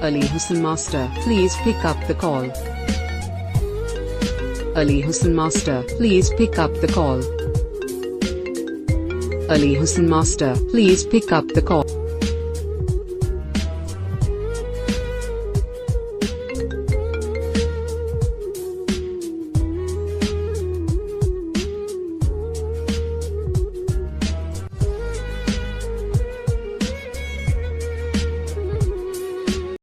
Ali Hussain Master, please pick up the call. Ali Hussain Master, please pick up the call. Ali Hussain Master, please pick up the call.